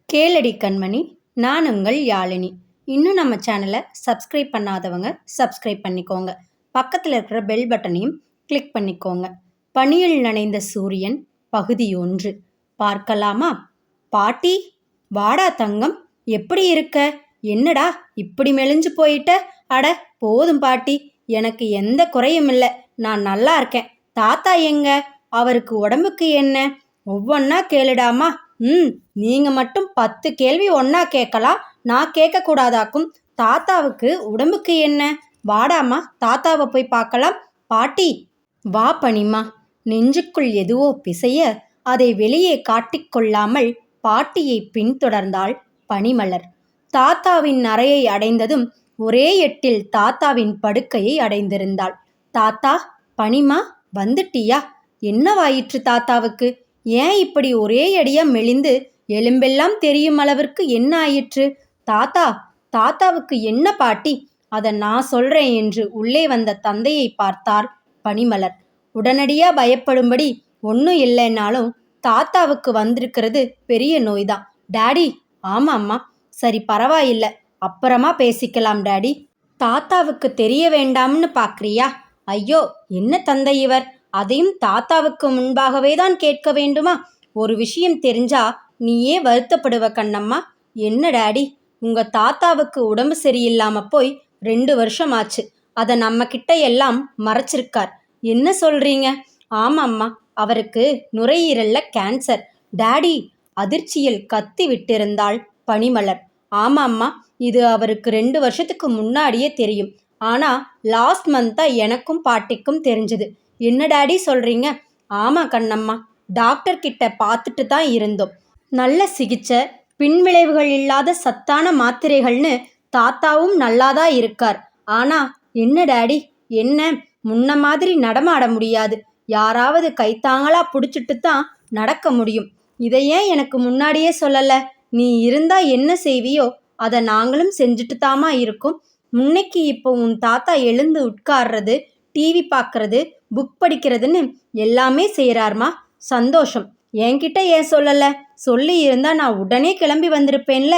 கேளடி கண்மணி, நான் உங்கள் யாழினி. இன்னும் நம்ம சேனலை சப்ஸ்கிரைப் பண்ணாதவங்க சப்ஸ்கிரைப் பண்ணிக்கோங்க. பக்கத்தில் இருக்கிற பெல் பட்டனையும் கிளிக் பண்ணிக்கோங்க. பனியில் நனைந்த சூரியன் பகுதி 1 பார்க்கலாமா? பாட்டி, வாடா தங்கம், எப்படி இருக்க? என்னடா இப்படி மெலிஞ்சு போயிட்ட? அட போதும் பாட்டி, எனக்கு எந்த குறையும் இல்லை, நான் நல்லா இருக்கேன். தாத்தா எங்க? அவருக்கு உடம்புக்கு என்ன? ஒவ்வொன்னா கேளுடாமா. நீங்க மட்டும் 10 கேள்வி ஒன்னா கேட்கலாம், நான் கேட்கக்கூடாதாக்கும். தாத்தாவுக்கு உடம்புக்கு என்ன? வாடாமா, தாத்தாவை போய் பார்க்கலாம். பாட்டி, வா பனிமா. நெஞ்சுக்குள் எதுவோ பிசைய அதை வெளியே காட்டிக்கொள்ளாமல் பாட்டியை பின்தொடர்ந்தாள் பனிமலர். தாத்தாவின் அறையை அடைந்ததும் ஒரே எட்டில் தாத்தாவின் படுக்கையை அடைந்திருந்தாள். தாத்தா, பனிமா, வந்துட்டியா? என்னவாயிற்று தாத்தாவுக்கு? ஏன் இப்படி ஒரே அடியா மெலிந்து எலும்பெல்லாம் தெரியும் அளவிற்கு என்ன ஆயிற்று? தாத்தாவுக்கு என்ன பாட்டி? அதை நான் சொல்றேன் என்று உள்ளே வந்த தந்தையை பார்த்தார் பனிமலர். உடனடியா பயப்படும்படி ஒன்றும் இல்லைன்னாலும் தாத்தாவுக்கு வந்திருக்கிறது பெரிய நோய்தான். டாடி, ஆமாம்மா. சரி, பரவாயில்லை, அப்புறமா பேசிக்கலாம் டாடி. தாத்தாவுக்கு தெரிய வேண்டாம்னு பார்க்குறியா? ஐயோ, என்ன தந்தை இவர்! அதையும் தாத்தாவுக்கு முன்பாகவே தான் கேட்க வேண்டுமா? ஒரு விஷயம் தெரிஞ்சா நீயே வருத்தப்படுவ கண்ணம்மா. என்ன டாடி, உங்க தாத்தாவுக்கு உடம்பு சரியில்லாம போய் 2 வருஷம் ஆச்சு. அதை நம்ம கிட்ட எல்லாம் மறைச்சிருக்கார். என்ன சொல்றீங்க? ஆமாம்மா, அவருக்கு நுரையீரல்ல கேன்சர். டாடி, அதிர்ச்சியில் கத்தி விட்டிருந்தாள் பனிமலர். ஆமாம்மா, இது அவருக்கு 2 வருஷத்துக்கு முன்னாடியே தெரியும். ஆனா லாஸ்ட் மந்த் தான் எனக்கும் பாட்டிக்கும் தெரிஞ்சது. என்ன டாடி சொல்றீங்க? ஆமா கண்ணம்மா, டாக்டர் கிட்ட பார்த்துட்டு தான் இருந்தோம். நல்ல சிகிச்சை, பின்விளைவுகள் இல்லாத சத்தான மாத்திரைகள்னு தாத்தாவும் நல்லாதான் இருக்கார். ஆனா என்ன டாடி, என்ன முன்ன மாதிரி நடமாட முடியாது. யாராவது கைத்தாங்களா பிடிச்சிட்டு தான் நடக்க முடியும். இதை ஏன் எனக்கு முன்னாடியே சொல்லல? நீ இருந்தா என்ன செய்வியோ அதை நாங்களும் செஞ்சுட்டு தாமா இருக்கோம். முன்னைக்கு இப்போ உன் தாத்தா எழுந்து உட்கார்றது, டிவி பார்க்கறது, புக் படிக்கிறதுன்னு எல்லாமே செய்கிறார்மா. சந்தோஷம். என்கிட்ட ஏன் சொல்லல? சொல்லி இருந்தா நான் உடனே கிளம்பி வந்திருப்பேன்ல.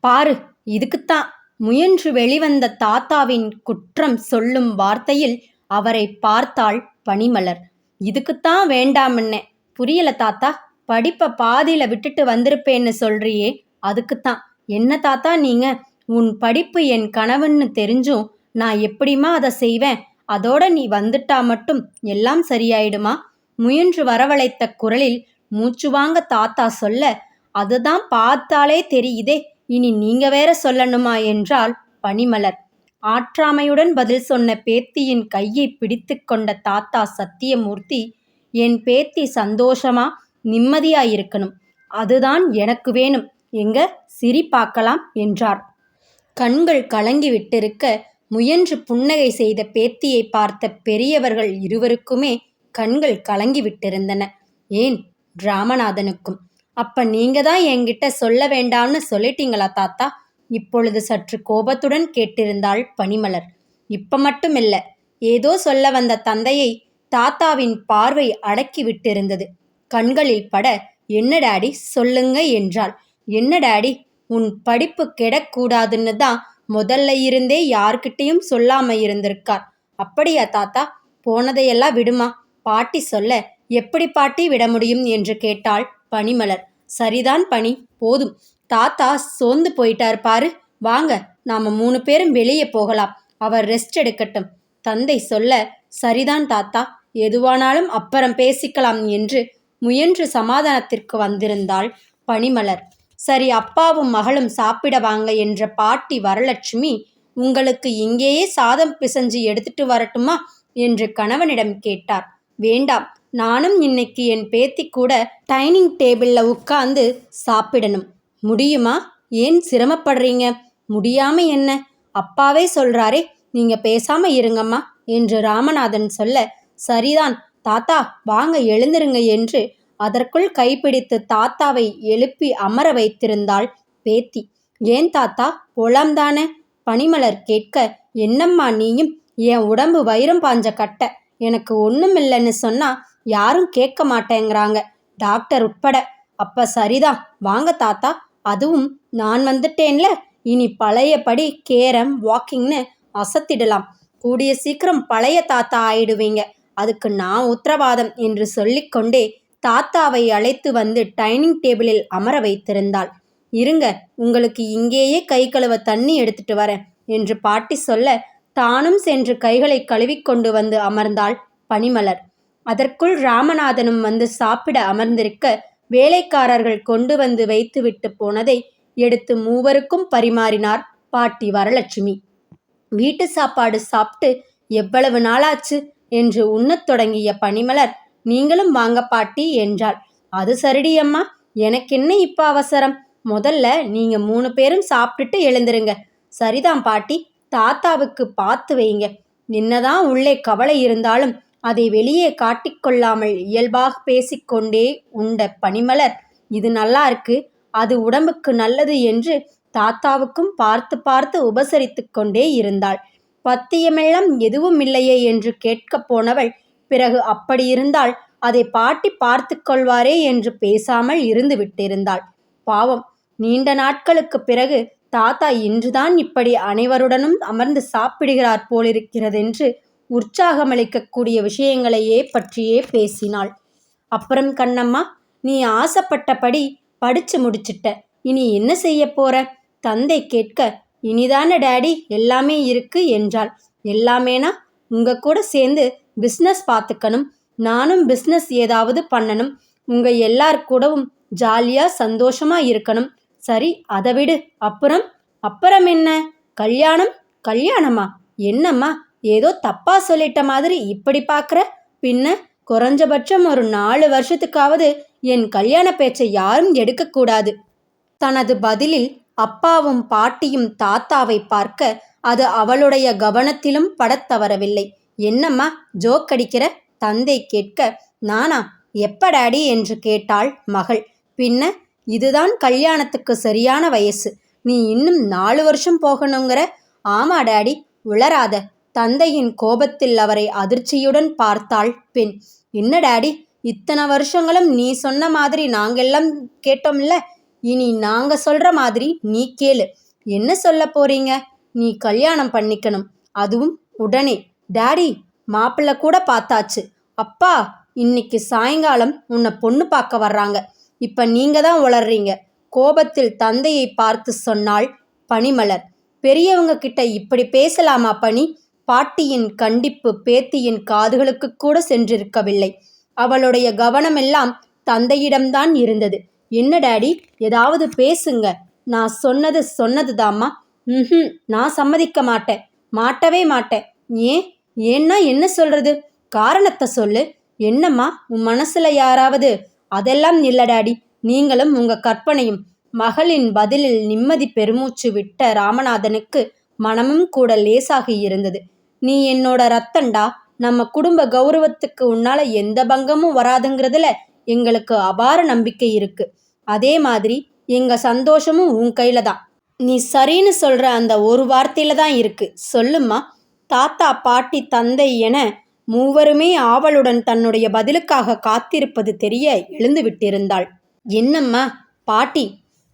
பாரு, இதுக்குத்தான். முயன்று வெளிவந்த தாத்தாவின் குற்றம் சொல்லும் வார்த்தையில் அவரை பார்த்தாள் பனிமலர். இதுக்குத்தான் வேண்டாம்னே. புரியல தாத்தா. படிப்பை பாதியில விட்டுட்டு வந்திருப்பேன்னு சொல்றியே, அதுக்குத்தான். என்ன தாத்தா நீங்க? உன் படிப்பு என் கனவுன்னு தெரிஞ்சும் நான் எப்படிமா அதை செய்வேன்? அதோட நீ வந்துட்டா மட்டும் எல்லாம் சரியாயிடுமா? முயன்று வரவழைத்த குரலில் மூச்சு வாங்க தாத்தா சொல்ல, அதுதான் பார்த்தாலே தெரியுதே, இனி நீங்க வேற சொல்லணுமா என்றாள் பனிமலர். ஆற்றாமையுடன் பதில் சொன்ன பேத்தியின் கையை பிடித்து கொண்ட தாத்தா சத்தியமூர்த்தி, என் பேத்தி சந்தோஷமா நிம்மதியா இருக்கணும், அதுதான் எனக்கு வேணும். எங்க சிரி பார்க்கலாம் என்றார். கண்கள் கலங்கி விட்டிருக்க முயன்று புன்னகை செய்த பேத்தியை பார்த்த பெரியவர்கள் இருவருக்குமே கண்கள் கலங்கி விட்டிருந்தன. ஏன், ராமநாதனுக்கும். அப்ப நீங்க தான் என்கிட்ட சொல்ல வேண்டாம்னு சொல்லிட்டீங்களா தாத்தா? இப்பொழுது சற்று கோபத்துடன் கேட்டிருந்தாள் பனிமலர். இப்ப மட்டும் இல்ல, ஏதோ சொல்ல வந்த தந்தையை தாத்தாவின் பார்வை அடக்கி விட்டிருந்தது. கண்களில் பட, என்ன டாடி சொல்லுங்க என்றாள். என்ன டாடி, உன் படிப்பு கெடக்கூடாதுன்னு தான் முதல்ல இருந்தே யார்கிட்டையும் சொல்லாம இருந்திருக்கார். அப்படியா தாத்தா? போனதையெல்லாம் விடுமா. பாட்டி சொல்ல எப்படி பாட்டி விட முடியும் என்று கேட்டாள் பனிமலர். சரிதான் பனி, போதும். தாத்தா சோர்ந்து போயிட்டார் பாரு. வாங்க, நாம 3 பேரும் வெளியே போகலாம். அவர் ரெஸ்ட் எடுக்கட்டும். தந்தை சொல்ல, சரிதான் தாத்தா, எதுவானாலும் அப்புறம் பேசிக்கலாம் என்று முயன்று சமாதானத்திற்கு வந்திருந்தாள் பனிமலர். சரி, அப்பாவும் மகளும் சாப்பிட வாங்க என்ற பாட்டி வரலட்சுமி, உங்களுக்கு இங்கேயே சாதம் பிசைஞ்சு எடுத்துட்டு வரட்டுமா என்று கணவனிடம் கேட்டார். வேண்டாம், நானும் இன்னைக்கு என் பேத்தி கூட டைனிங் டேபிளில் உட்கார்ந்து சாப்பிடணும். முடியுமா? ஏன் சிரமப்படுறீங்க? முடியாம என்ன, அப்பாவே சொல்றாரே, நீங்க பேசாம இருங்கம்மா என்று ராமநாதன் சொல்ல, சரிதான் தாத்தா, வாங்க எழுந்திருங்க என்று அதற்குள் கைப்பிடித்து தாத்தாவை எழுப்பி அமர வைத்திருந்தாள் பேத்தி. ஏன் தாத்தா, போலாம் தானே? பனிமலர் கேட்க, என்னம்மா நீயும்? என் உடம்பு வைரம் பாஞ்ச கட்டை, எனக்கு ஒன்றும் இல்லைன்னு சொன்னா யாரும் கேட்க மாட்டேங்கிறாங்க, டாக்டர் உட்பட. அப்ப சரிதான், வாங்க தாத்தா, அதுவும் நான் வந்துட்டேன்ல, இனி பழையபடி கேரம் வாக்கிங்னு அசத்திடலாம். கூடிய சீக்கிரம் பழைய தாத்தா ஆயிடுவீங்க, அதுக்கு நான் உத்தரவாதம் என்று சொல்லிக்கொண்டே தாத்தாவை அழைத்து வந்து டைனிங் டேபிளில் அமர வைத்திருந்தாள். இருங்க, உங்களுக்கு இங்கேயே கை கழுவ தண்ணி எடுத்துட்டு வரேன் என்று பாட்டி சொல்ல தானும் சென்று கைகளை கழுவிக்கொண்டு வந்து அமர்ந்தாள் பனிமலர். அதற்குள் ராமநாதனும் வந்து சாப்பிட அமர்ந்திருக்க வேலைக்காரர்கள் கொண்டு வந்து வைத்துவிட்டு போனதை எடுத்து மூவருக்கும் பரிமாறினார் பாட்டி வரலட்சுமி. வீட்டு சாப்பாடு சாப்பிட்டு எவ்வளவு நாளாச்சு என்று உண்ணத் தொடங்கிய பனிமலர், நீங்களும் வாங்க பாட்டி என்றாள். அது சரிடி அம்மா, எனக்கென்ன இப்ப அவசரம், முதல்ல நீங்க 3 பேரும் சாப்பிட்டுட்டு எழுந்துருங்க. சரிதான் பாட்டி, தாத்தாவுக்கு பார்த்து வைங்க. என்னதான் உள்ளே கவலை இருந்தாலும் அதை வெளியே காட்டிக்கொள்ளாமல் இயல்பாக பேசிக்கொண்டே உண்ட பனிமலர், இது நல்லா இருக்கு, அது உடம்புக்கு நல்லது என்று தாத்தாவுக்கும் பார்த்து பார்த்து உபசரித்து கொண்டே இருந்தாள். பத்தியமெல்லாம் எதுவும் இல்லையே என்று கேட்கப் போனவள் பிறகு அப்படியிருந்தால் அதை பாட்டி பார்த்து கொள்வாரே என்று பேசாமல் இருந்து விட்டிருந்தாள். பாவம், நீண்ட நாட்களுக்கு பிறகு தாத்தா இன்றுதான் இப்படி அனைவருடனும் அமர்ந்து சாப்பிடுகிறார் போலிருக்கிறதென்று உற்சாகமளிக்கக்கூடிய விஷயங்களையே பற்றியே பேசினாள். அப்புறம் கண்ணம்மா, நீ ஆசைப்பட்டபடி படிச்சு முடிச்சிட்ட, இனி என்ன செய்ய போற? தந்தை கேட்க, இனிதான டேடி எல்லாமே இருக்கு என்றாள். எல்லாமேனா, உங்க கூட சேர்ந்து பிஸ்னஸ் பார்த்துக்கணும், நானும் பிஸ்னஸ் ஏதாவது பண்ணணும், உங்க எல்லார் கூடவும் ஜாலியா சந்தோஷமா இருக்கணும். சரி, அதை விடு. அப்புறம் என்ன? கல்யாணம்? கல்யாணமா? என்னம்மா, ஏதோ தப்பா சொல்லிட்ட மாதிரி இப்படி பார்க்குற? பின்ன குறைஞ்சபட்சம் ஒரு 4 வருஷத்துக்காவது என் கல்யாண பேச்சை யாரும் எடுக்கக்கூடாது. தனது பதிலில் அப்பாவும் பாட்டியும் தாத்தாவை பார்க்க அது அவளுடைய கவனத்திலும் படத் தவறவில்லை. என்னம்மா ஜோக் அடிக்கிற? தந்தை கேட்க, நானா? எப்ப டாடி என்று கேட்டாள் மகள். பின்ன இதுதான் கல்யாணத்துக்கு சரியான வயசு, நீ இன்னும் 4 வருஷம் போகணுங்கிற? ஆமா டாடி, உளராத. தந்தையின் கோபத்தில் அவரை அதிர்ச்சியுடன் பார்த்தாள் பெண். என்ன டாடி, இத்தனை வருஷங்களும் நீ சொன்ன மாதிரி நாங்கெல்லாம் கேட்டோம்ல, இனி நாங்க சொல்ற மாதிரி நீ கேளு. என்ன சொல்ல போறீங்க? நீ கல்யாணம் பண்ணிக்கணும், அதுவும் உடனே. டாடி, மாப்பிள்ளை கூட பார்த்தாச்சு. அப்பா, இன்னைக்கு சாயங்காலம் உன்னை பொண்ணு பார்க்க வர்றாங்க. இப்ப நீங்க தான் உளறீங்க. கோபத்தில் தந்தையை பார்த்து சொன்னாள் பனிமலர். பெரியவங்க கிட்ட இப்படி பேசலாமா பனி? பாட்டியின் கண்டிப்பு பேத்தியின் காதுகளுக்கு கூட சென்றிருக்கவில்லை. அவளுடைய கவனமெல்லாம் தந்தையிடம்தான் இருந்தது. என்ன டாடி, ஏதாவது பேசுங்க. நான் சொன்னதுதாம்மா. நான் சம்மதிக்க மாட்டேன், மாட்டவே மாட்டேன். ஏன்னா என்ன சொல்றது? காரணத்தை சொல்லு. என்னம்மா, உன் மனசுல யாராவது? அதெல்லாம் இல்ல டாடி, நீங்களும் உங்க கற்பனையும். மகளின் பதிலில் நிம்மதி பெருமூச்சு விட்ட ராமநாதனுக்கு மனமும் கூட லேசாகி இருந்தது. நீ என்னோட ரத்தண்டா, நம்ம குடும்ப கௌரவத்துக்கு உன்னால எந்த பங்கமும் வராதுங்கிறதுல எங்களுக்கு அபார நம்பிக்கை இருக்கு. அதே மாதிரி எங்க சந்தோஷமும் உன் கையில தான். நீ சரின்னு சொல்ற அந்த ஒரு வார்த்தையில தான் இருக்கு. சொல்லுமா. தாத்தா பாட்டி தந்தை என மூவருமே ஆவலுடன் தன்னுடைய பதிலுக்காக காத்திருப்பது தெரிய எழுந்து விட்டிருந்தாள். என்னம்மா? பாட்டி,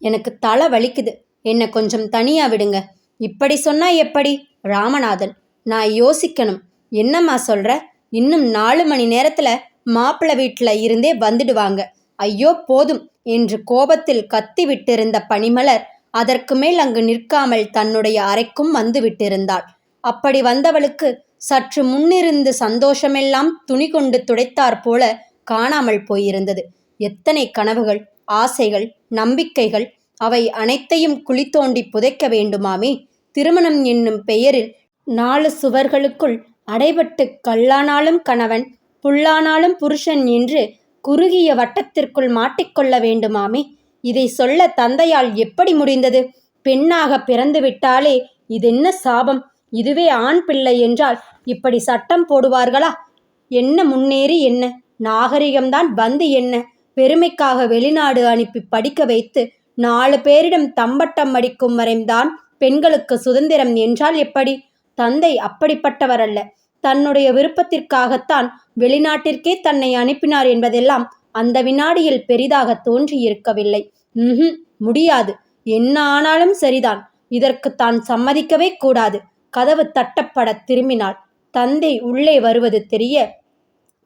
எனக்கு தலை வலிக்குது, என்னை கொஞ்சம் தனியா விடுங்க. இப்படி சொன்னா எப்படி? ராமநாதன், நான் யோசிக்கணும். என்னம்மா சொல்ற? இன்னும் 4 மணி நேரத்துல மாப்பிள்ளை வீட்டுல இருந்தே வந்துடுவாங்க. ஐயோ போதும் என்று கோபத்தில் கத்தி விட்டிருந்த பனிமலர் அதற்கு மேல் அங்கு நிற்காமல் தன்னுடைய அறைக்கும் வந்து விட்டிருந்தாள். அப்படி வந்தவளுக்கு சற்று முன்னிருந்து சந்தோஷமெல்லாம் துணி கொண்டு துடைத்தாற் போல காணாமல் போயிருந்தது. எத்தனை கனவுகள், ஆசைகள், நம்பிக்கைகள், அவை அனைத்தையும் குழி தோண்டி புதைக்க வேண்டுமாமே. திருமணம் என்னும் பெயரில் 4 சுவர்களுக்குள் அடைபட்டு கல்லானாலும் கணவன், புல்லானாலும் புருஷன் என்று குறுகிய வட்டத்திற்குள் மாட்டிக்கொள்ள வேண்டுமாமே. இதை சொல்ல தந்தையால் எப்படி முடிந்தது? பெண்ணாக பிறந்து விட்டாலே இதென்ன சாபம்? இதுவே ஆண் பிள்ளை என்றால் இப்படி சட்டம் போடுவார்களா? என்ன முன்னேறி என்ன, நாகரிகம்தான் வந்து என்ன? பெருமைக்காக வெளிநாடு அனுப்பி படிக்க வைத்து 4 பேரிடம் தம்பட்டம் அடிக்கும் வரைம்தான் பெண்களுக்கு சுதந்திரம் என்றால் எப்படி? தந்தை அப்படிப்பட்டவர் அல்ல. தன்னுடைய விருப்பத்திற்காகத்தான் வெளிநாட்டிற்கே தன்னை அனுப்பினார் என்பதெல்லாம் அந்த வினாடியில் பெரிதாக தோன்றியிருக்கவில்லை. முடியாது. என்ன ஆனாலும் சரிதான். இதற்கு தான் சம்மதிக்கவே கூடாது. கதவு தட்டப்பட திரும்பினாள். தந்தை உள்ளே வருவது தெரிய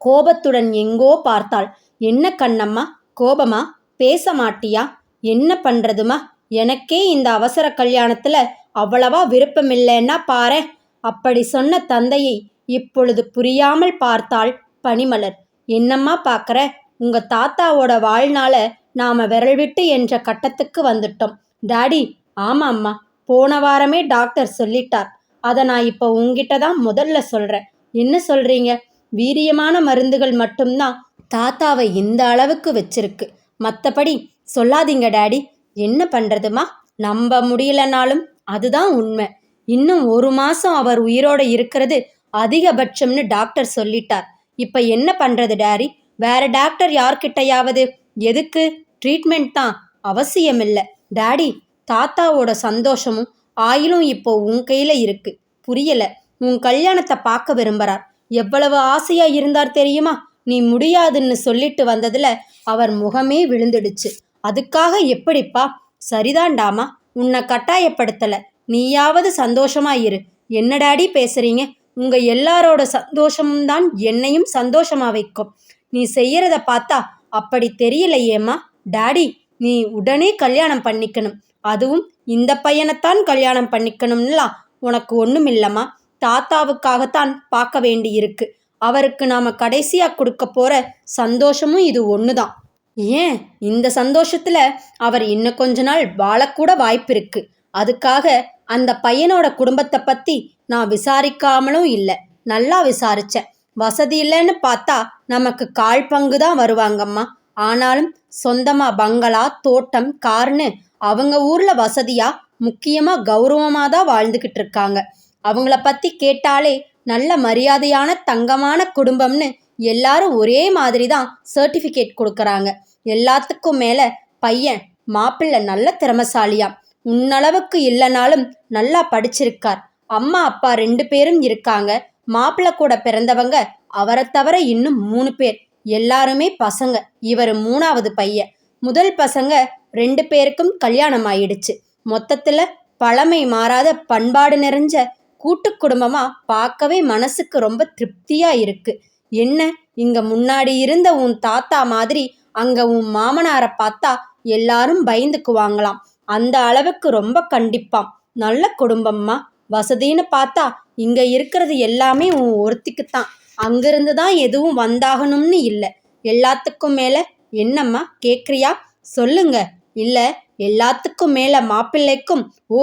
கோபத்துடன் எங்கோ பார்த்தாள். என்ன கண்ணம்மா, கோபமா? பேச மாட்டியா? என்ன பண்றதுமா? எனக்கே இந்த அவசர கல்யாணத்துல அவ்வளவா விருப்பமில்லைன்னா பாரேன். அப்படி சொன்ன தந்தையை இப்பொழுது புரியாமல் பார்த்தாள் பனிமலர். என்னம்மா பார்க்கற? உங்க தாத்தாவோட வாழ்நாள நாம விரல் விட்டு என்ற கட்டத்துக்கு வந்துட்டோம். டாடி, ஆமா அம்மா, போன வாரமே டாக்டர் சொல்லிட்டார். அதை நான் இப்போ உங்ககிட்ட தான் முதல்ல சொல்றேன். என்ன சொல்றீங்க? வீரியமான மருந்துகள் மட்டும்தான் தாத்தாவை இந்த அளவுக்கு வச்சிருக்கு. மற்றபடி சொல்லாதீங்க டாடி. என்ன பண்றதுமா? நம்ப முடியலனாலும் அதுதான் உண்மை. இன்னும் 1 மாசம் அவர் உயிரோட இருக்கிறது அதிகபட்சம்னு டாக்டர் சொல்லிட்டார். இப்ப என்ன பண்றது டாடி? வேற டாக்டர் யார்கிட்டையாவது? எதுக்கு? ட்ரீட்மெண்ட் தான். அவசியமில்லை டாடி. தாத்தாவோட சந்தோஷமும் ஆயிலும் இப்போ உன் கையில இருக்கு. புரியல. உன் கல்யாணத்தை பார்க்க விரும்புறார். எவ்வளவு ஆசையா இருந்தார் தெரியுமா? நீ முடியாதுன்னு சொல்லிட்டு வந்ததுல அவர் முகமே விழுந்துடுச்சு. அதுக்காக எப்படிப்பா? சரிதான்டாமா, உன்னை கட்டாயப்படுத்தல. நீயாவது சந்தோஷமா இரு. என்ன டாடி பேசுறீங்க? உங்க எல்லாரோட சந்தோஷமும் தான் என்னையும் சந்தோஷமா வைக்கும். நீ செய்யறத பார்த்தா அப்படி தெரியலையேம்மா. டாடி, நீ உடனே கல்யாணம் பண்ணிக்கணும். அதுவும் இந்த பையனைத்தான் கல்யாணம் பண்ணிக்கணும்லாம் உனக்கு ஒன்றும் இல்லைம்மா. தாத்தாவுக்காகத்தான் பார்க்க வேண்டி இருக்கு. அவருக்கு நாம கடைசியா கொடுக்க போற சந்தோஷமும் இது ஒண்ணுதான். ஏன், இந்த சந்தோஷத்துல அவர் இன்னும் கொஞ்ச நாள் வாழக்கூட வாய்ப்பு இருக்கு. அதுக்காக அந்த பையனோட குடும்பத்தை பத்தி நான் விசாரிக்காமலும் இல்லை. நல்லா விசாரிச்சேன். வசதி இல்லைன்னு பார்த்தா நமக்கு 1/4 பங்கு தான் வருவாங்கம்மா. ஆனாலும் சொந்தமா பங்களா, தோட்டம், கார்னு அவங்க ஊர்ல வசதியா, முக்கியமா கௌரவமா தான் வாழ்ந்துகிட்டு இருக்காங்க. அவங்கள பத்தி கேட்டாலே நல்ல மரியாதையான தங்கமான குடும்பம்னு எல்லாரும் ஒரே மாதிரி தான் சர்டிஃபிகேட் கொடுக்கறாங்க. எல்லாத்துக்கும் மேல பையன் மாப்பிள்ளை நல்ல திறமசாலியாம். உன்னளவுக்கு இல்லைனாலும் நல்லா படிச்சிருக்கார். அம்மா அப்பா 2 பேரும் இருக்காங்க. மாப்பிள்ளை கூட பிறந்தவங்க அவரை தவிர இன்னும் 3 பேர். எல்லாருமே பசங்க. இவர் 3வது பையன். முதல் பசங்க 2 பேருக்கும் கல்யாணம் ஆயிடுச்சு. மொத்தத்துல பழமை மாறாத பண்பாடு நிறைஞ்ச கூட்டு குடும்பமா பார்க்கவே மனசுக்கு ரொம்ப திருப்தியா இருக்கு. என்ன, இங்க முன்னாடி இருந்த உன் தாத்தா மாதிரி அங்க உன் மாமனாரை பார்த்தா எல்லாரும் பயந்துக்குவாங்களாம். அந்த அளவுக்கு ரொம்ப கண்டிப்பாம். நல்ல குடும்பம்மா. வசதின்னு பார்த்தா இங்க இருக்கிறது எல்லாமே உன் ஒருத்திக்குத்தான். அங்கிருந்து தான் எதுவும் வந்தாகணும்னு இல்லை. எல்லாத்துக்கும் மேல என்னம்மா கேட்குறியா? சொல்லுங்க. இல்ல, எல்லாத்துக்கும் மேல மாப்பிள்ளைக்கும். ஓ,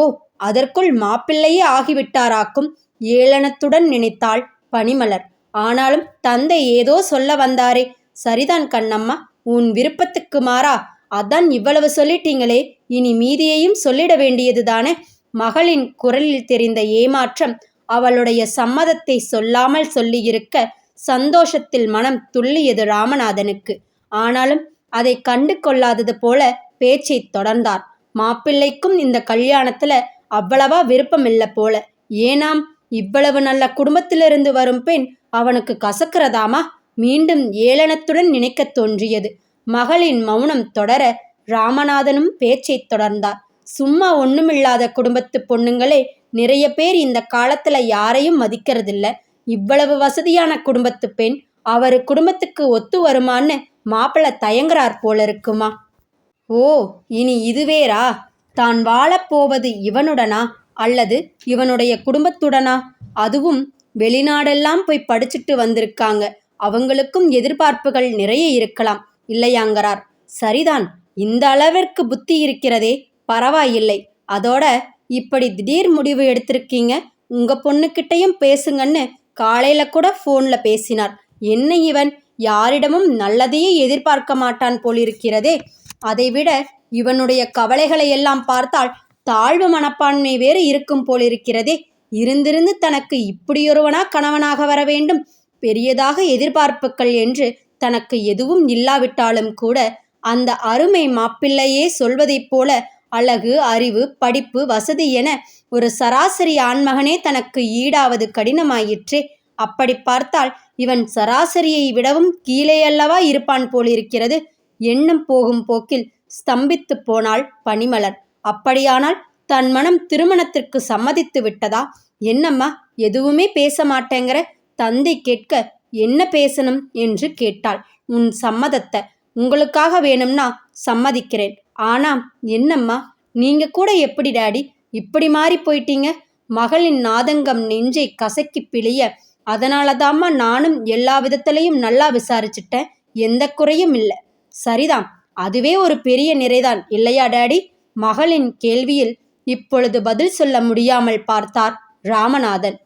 அதற்குள் மாப்பிள்ளையே ஆகிவிட்டாராக்கும். ஏளனத்துடன் நினைத்தாள் பனிமலர். ஆனாலும் தந்தை ஏதோ சொல்ல வந்தாரே. சரிதான் கண்ணம்மா, உன் விருப்பத்துக்கு மாறா. அதான் இவ்வளவு சொல்லிட்டீங்களே, இனி மீதியையும் சொல்லிட வேண்டியது தானே. மகளின் குரலில் தெரிந்த ஏமாற்றம் அவளுடைய சம்மதத்தை சொல்லாமல் சொல்லியிருக்க சந்தோஷத்தில் மனம் துள்ளியது ராமநாதனுக்கு. ஆனாலும் அதை கண்டு கொள்ளாதது போல பேச்சை தொடர்ந்தார். மாப்பிள்ளைக்கும் இந்த கல்யாணத்துல அவ்வளவா விருப்பம் இல்லை போல. ஏனாம், இவ்வளவு நல்ல குடும்பத்திலிருந்து வரும் பெண் அவனுக்கு கசக்கிறதாமா? மீண்டும் ஏளனத்துடன் நினைக்க தோன்றியது. மகளின் மௌனம் தொடர ராமநாதனும் பேச்சை தொடர்ந்தார். சும்மா ஒண்ணுமில்லாத குடும்பத்து பொண்ணுங்களே நிறைய பேர் இந்த காலத்துல யாரையும் மதிக்கிறதில்ல. இவ்வளவு வசதியான குடும்பத்து பெண் அவரு குடும்பத்துக்கு ஒத்து வருமான்னு மாப்பிள்ளை தயங்குறார் போல இருக்குமா? ஓ, இனி இதுவேரா? தான் வாழப்போவது இவனுடனா அல்லது இவனுடைய குடும்பத்துடனா? அதுவும் வெளிநாடெல்லாம் போய் படிச்சுட்டு வந்திருக்காங்க. அவங்களுக்கும் எதிர்பார்ப்புகள் நிறைய இருக்கலாம் இல்லையாங்கிறார். சரிதான், இந்த அளவிற்கு புத்தி இருக்கிறதே, பரவாயில்லை. அதோட இப்படி திடீர் முடிவு எடுத்திருக்கீங்க. உங்க பொண்ணுக்கிட்டையும் பேசுங்கன்னு காலையில கூட ஃபோன்ல பேசினார். என்ன இவன் யாரிடமும் நல்லதையே எதிர்பார்க்க மாட்டான் போலிருக்கிறதே. அதைவிட இவனுடைய கவலைகளை எல்லாம் பார்த்தால் தாழ்வு மனப்பான்மை வேறு இருக்கும் போலிருக்கிறதே. இருந்திருந்து தனக்கு இப்படியொருவனா கணவனாக வர வேண்டும். பெரியதாக எதிர்பார்ப்புகள் என்று தனக்கு எதுவும் இல்லாவிட்டாலும் கூட அந்த அருமை மாப்பிள்ளையே சொல்வதைப் போல அழகு, அறிவு, படிப்பு, வசதி என ஒரு சராசரி ஆண்மகனே தனக்கு ஈடாவது கடினமாயிற்றே. அப்படி பார்த்தால் இவன் சராசரியை விடவும் கீழே அல்லவா இருப்பான் போலிருக்கிறது. எண்ணம் போகும் போக்கில் ஸ்தம்பித்து போனாள் பனிமலர். அப்படியானால் தன் மனம் திருமணத்திற்கு சம்மதித்து விட்டதா? என்னம்மா எதுவுமே பேச மாட்டேங்கிற? தந்தை கேட்க என்ன பேசணும் என்று கேட்டாள். உன் சம்மதத்தை. உங்களுக்காக வேணும்னா சம்மதிக்கிறேன். ஆனா என்னம்மா நீங்க கூட எப்படி டாடி இப்படி மாறி போயிட்டீங்க? மகளின் நாதங்கம் நெஞ்சை கசக்கி பிழிய, அதனாலதாம்மா நானும் எல்லா விதத்திலையும் நல்லா விசாரிச்சுட்டேன். எந்த குறையும் இல்லை. சரிதான், அதுவே ஒரு பெரிய நிறைதான் இல்லையா டாடி? மகளின் கேள்வியில் இப்பொழுது பதில் சொல்ல முடியாமல் பார்த்தார் ராமநாதன்.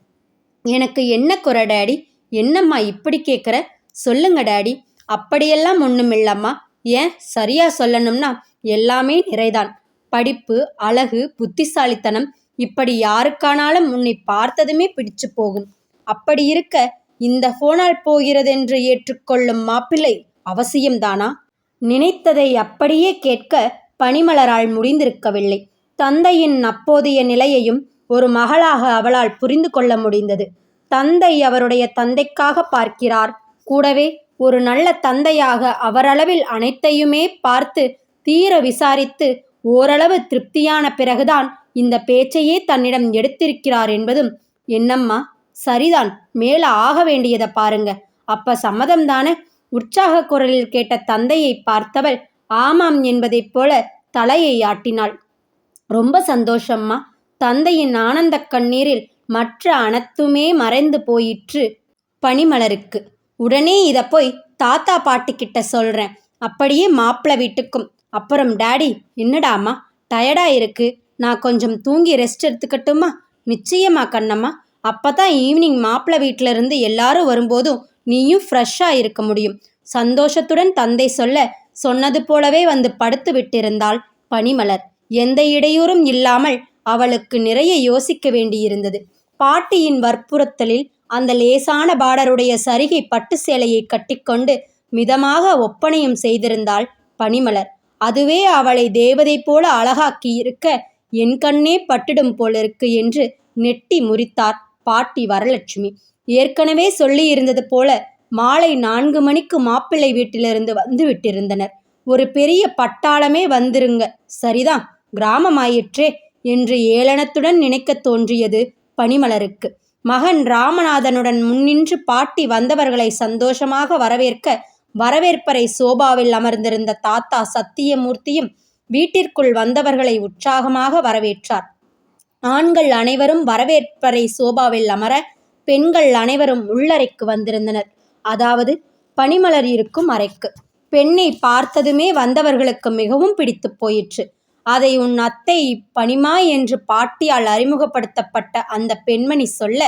எனக்கு என்ன குறை டாடி? என்னம்மா இப்படி கேட்குற? சொல்லுங்க டாடி. அப்படியெல்லாம் ஒன்றுமில்லம்மா. ஏன் சரியா சொல்லணும்னா எல்லாமே நிறைதான். படிப்பு, அழகு, புத்திசாலித்தனம், இப்படி யாருக்கானாலும் உன்னை பார்த்ததுமே பிடிச்சு போகும். அப்படி இருக்க இந்த போனால் போகிறதென்று ஏற்றுக்கொள்ளும் மாப்பிள்ளை அவசியம்தானா? நினைத்ததை அப்படியே கேட்க பனிமலரால் முடிந்திருக்கவில்லை. தந்தையின் அப்போதைய நிலையையும் ஒரு மகளாக அவளால் புரிந்து கொள்ள முடிந்தது. தந்தை அவருடைய தந்தைக்காக பார்க்கிறார். கூடவே ஒரு நல்ல தந்தையாக அவரளவில் அனைத்தையுமே பார்த்து தீர விசாரித்து ஓரளவு திருப்தியான பிறகுதான் இந்த பேச்சையே தன்னிடம் எடுத்திருக்கிறார் என்பதும், என்னம்மா சரிதான், மேல ஆக வேண்டியதை பாருங்க. அப்ப சம்மதம்தானே? உற்சாக குரலில் கேட்ட தந்தையை பார்த்தவள் ஆமாம் என்பதைப் போல தலையை ஆட்டினாள். ரொம்ப சந்தோஷம்மா. தந்தையின் ஆனந்த கண்ணீரில் மற்ற அனைத்துமே மறைந்து போயிற்று பனிமலருக்கு. உடனே இதை போய் தாத்தா பாட்டிக்கிட்ட சொல்கிறேன், அப்படியே மாப்பிள்ளை வீட்டுக்கும். அப்புறம் டாடி என்னடாம்மா டயர்டா இருக்கு, நான் கொஞ்சம் தூங்கி ரெஸ்ட் எடுத்துக்கட்டுமா? நிச்சயமா கண்ணம்மா. அப்போ தான் ஈவினிங் மாப்பிள்ளை வீட்டில இருந்து எல்லாரும் வரும்போதும் நீயும் ஃப்ரெஷ்ஷாக இருக்க முடியும். சந்தோஷத்துடன் தந்தை சொன்னது போலவே வந்து படுத்து விட்டிருந்தாள் பனிமலர். எந்த இடையூறும் இல்லாமல் அவளுக்கு நிறைய யோசிக்க வேண்டியிருந்தது. பாட்டியின் வற்புறுத்தலில் அந்த லேசான பார்டருடைய சரிகை பட்டு சேலையை கட்டிக்கொண்டு மிதமாக ஒப்பனையும் செய்திருந்தாள் பனிமலர். அதுவே அவளை தேவதை போல அழகாக்கி இருக்க, என் கண்ணே பட்டிடும் போலிருக்கு என்று நெட்டி முறித்தார் பாட்டி வரலட்சுமி. ஏற்கனவே சொல்லியிருந்தது போல மாலை 4 மணிக்கு மாப்பிள்ளை வீட்டிலிருந்து வந்து விட்டிருந்தனர். ஒரு பெரிய பட்டாளமே வந்துருங்க. சரிதான், கிராமமாயிற்றே என்று ஏளனத்துடன் நினைக்க தோன்றியது பனிமலருக்கு. மகன் ராமநாதனுடன் முன்னின்று பாட்டி வந்தவர்களை சந்தோஷமாக வரவேற்க, வரவேற்பறை சோபாவில் அமர்ந்திருந்த தாத்தா சத்தியமூர்த்தியும் வீட்டிற்குள் வந்தவர்களை உற்சாகமாக வரவேற்றார். ஆண்கள் அனைவரும் வரவேற்பறை சோபாவில் அமர, பெண்கள் அனைவரும் உள்ளறைக்கு வந்திருந்தனர். அதாவது பனிமலர் இருக்கும் அறைக்கு. பெண்ணை பார்த்ததுமே வந்தவர்களுக்கு மிகவும் பிடித்து போயிற்று. அதை உன் அத்தை பனிமா என்று பாட்டியால் அறிமுகப்படுத்தப்பட்ட அந்த பெண்மணி சொல்ல,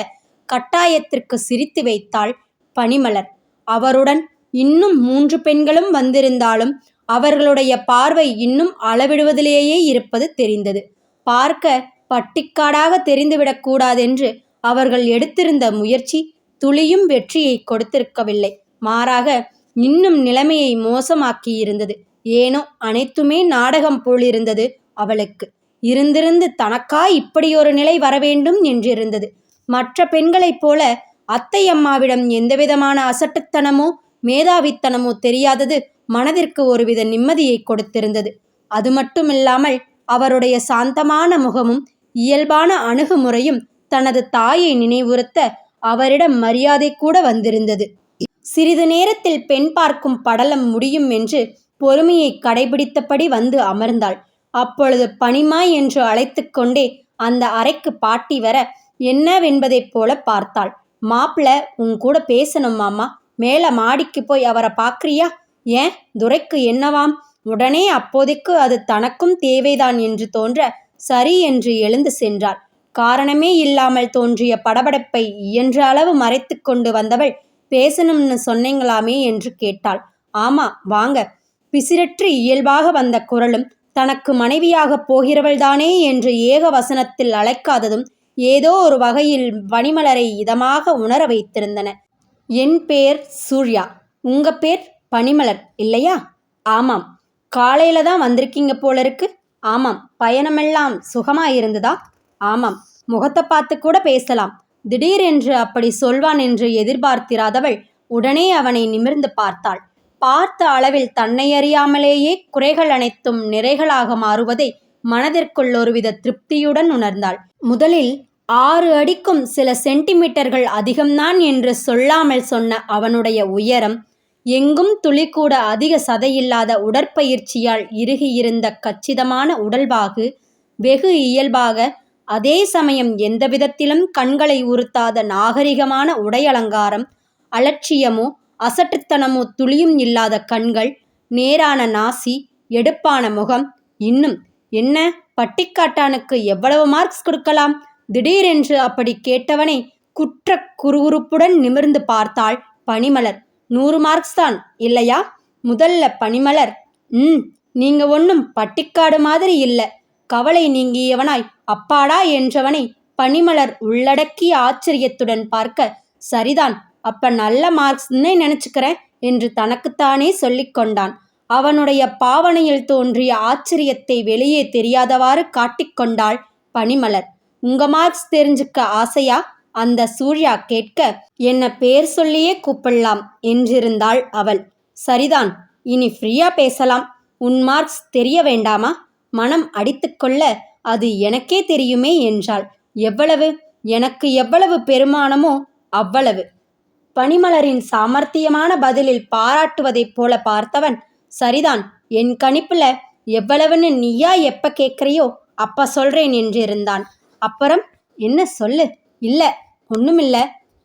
கட்டாயத்திற்கு சிரித்து வைத்தாள் பனிமலர். அவருடன் இன்னும் 3 பெண்களும் வந்திருந்தாலும் அவர்களுடைய பார்வை இன்னும் அளவிடுவதிலேயே இருப்பது தெரிந்தது. பார்க்க பட்டிக்காடாக தெரிந்துவிடக்கூடாதென்று அவர்கள் எடுத்திருந்த முயற்சி துளியும் வெற்றியை கொடுத்திருக்கவில்லை. மாறாக இன்னும் நிலைமையை மோசமாக்கியிருந்தது. ஏனோ அனைத்துமே நாடகம் போலிருந்தது அவளுக்கு. இருந்திருந்து தனக்கா இப்படியொரு நிலை வரவேண்டும் என்றிருந்தது. மற்ற பெண்களைப் போல அத்தையம்மாவிடம் எந்தவிதமான அசட்டுத்தனமோ மேதாவித்தனமோ தெரியாதது மனதிற்கு ஒருவித நிம்மதியை கொடுத்திருந்தது. அது மட்டுமில்லாமல் அவருடைய சாந்தமான முகமும் இயல்பான அணுகுமுறையும் தனது தாயை நினைவுறுத்த அவரிடம் மரியாதை கூட வந்திருந்தது. சிறிது நேரத்தில் பெண் பார்க்கும் படலம் முடியும் என்று பொறுமையை கடைபிடித்தபடி வந்து அமர்ந்தாள். அப்பொழுது பனிமா என்று அழைத்து கொண்டே அந்த அறைக்கு பாட்டி வர, என்னவென்பதைப் போல பார்த்தாள். மாப்பிள்ள உன் கூட பேசணும் மாமா, மேல மாடிக்கு போய் அவரை பார்க்குறியா? ஏன் துரைக்கு என்னவாம்? உடனே அப்போதைக்கு அது தனக்கும் தேவைதான் என்று தோன்ற சரி என்று எழுந்து சென்றாள். காரணமே இல்லாமல் தோன்றிய படபடப்பை இயன்ற அளவு மறைத்து கொண்டு வந்தவள், பேசணும்னு சொன்னீங்களாமே என்று கேட்டாள். ஆமா வாங்க. பிசிரற்று இயல்பாக வந்த குரலும் தனக்கு மனைவியாக போகிறவள்தானே என்று ஏக வசனத்தில் அழைக்காததும் ஏதோ ஒரு வகையில் பனிமலரை இதமாக உணர வைத்திருந்தன. என் பேர் சூர்யா, உங்க பேர் பனிமலர் இல்லையா? ஆமாம். காலையில தான் வந்திருக்கீங்க போல இருக்கு. ஆமாம். பயணமெல்லாம் சுகமாயிருந்ததா? ஆமாம். முகத்தை பார்த்து கூட பேசலாம். திடீரென்று அப்படி சொல்வான் என்று எதிர்பார்த்திராதவள் உடனே அவனை நிமிர்ந்து பார்த்தாள். பார்த்த அளவில் தன்னை அறியாமலேயே குறைகள் அனைத்தும் நிறைகளாக மாறுவதை மனதிற்குள் ஒருவித திருப்தியுடன் உணர்ந்தாள். முதலில் 6 அடிக்கும் சில சென்டிமீட்டர்கள் அதிகம்தான் என்று சொல்லாமல் சொன்ன அவனுடைய உயரம், எங்கும் துளிக்கூட அதிக சதையில்லாத உடற்பயிற்சியால் இறுகியிருந்த கச்சிதமான உடல்வாகு, வெகு இயல்பாக, அதே சமயம் எந்தவிதத்திலும் கண்களை உறுத்தாத நாகரிகமான உடையலங்காரம், அலட்சியமோ அசட்டுத்தனமோ துளியும் இல்லாத கண்கள், நேரான நாசி, எடுப்பான முகம். இன்னும் என்ன, பட்டிக்காட்டானுக்கு எவ்வளவு மார்க்ஸ் கொடுக்கலாம்? திடீரென்று அப்படி கேட்டவனை குற்ற குறுகுறுப்புடன் நிமிர்ந்து பார்த்தாள் பனிமலர். 100 மார்க்ஸ் தான் இல்லையா? முதல்ல பனிமலர், நீங்க ஒன்றும் பட்டிக்காடு மாதிரி இல்ல. கவலை நீங்கியவனாய் அப்பாடா என்றவனை பனிமலர் உள்ளடக்கிய ஆச்சரியத்துடன் பார்க்க, சரிதான், அப்ப நல்ல மார்க்ஸ்ன்னே நினைச்சுக்கிறேன் என்று தனக்குத்தானே சொல்லிக்கொண்டான். அவனுடைய பாவனையில் தோன்றிய ஆச்சரியத்தை வெளியே தெரியாதவாறு காட்டிக்கொண்டாள் பனிமலர். உங்க மார்க்ஸ் தெரிஞ்சுக்க ஆசையா? அந்த சூர்யா கேட்க, என்ன பேர் சொல்லியே கூப்பிடலாம் என்றிருந்தாள் அவள். சரிதான், இனி ஃப்ரீயா பேசலாம். உன் மார்க்ஸ் தெரிய வேண்டாமா? மனம் அடித்துக்கொள்ள, அது எனக்கே தெரியுமே என்றாள். எவ்வளவு? எனக்கு எவ்வளவு பெருமானமோ அவ்வளவு. பனிமலரின் சாமர்த்தியமான பதிலில் பாராட்டுவதைப் போல பார்த்தவன், சரிதான், என் கணிப்புல எவ்வளவுன்னு நீயா எப்ப கேட்குறியோ அப்ப சொல்றேன் என்றிருந்தான். அப்புறம் என்ன சொல்லு? இல்ல, ஒண்ணுமில்ல.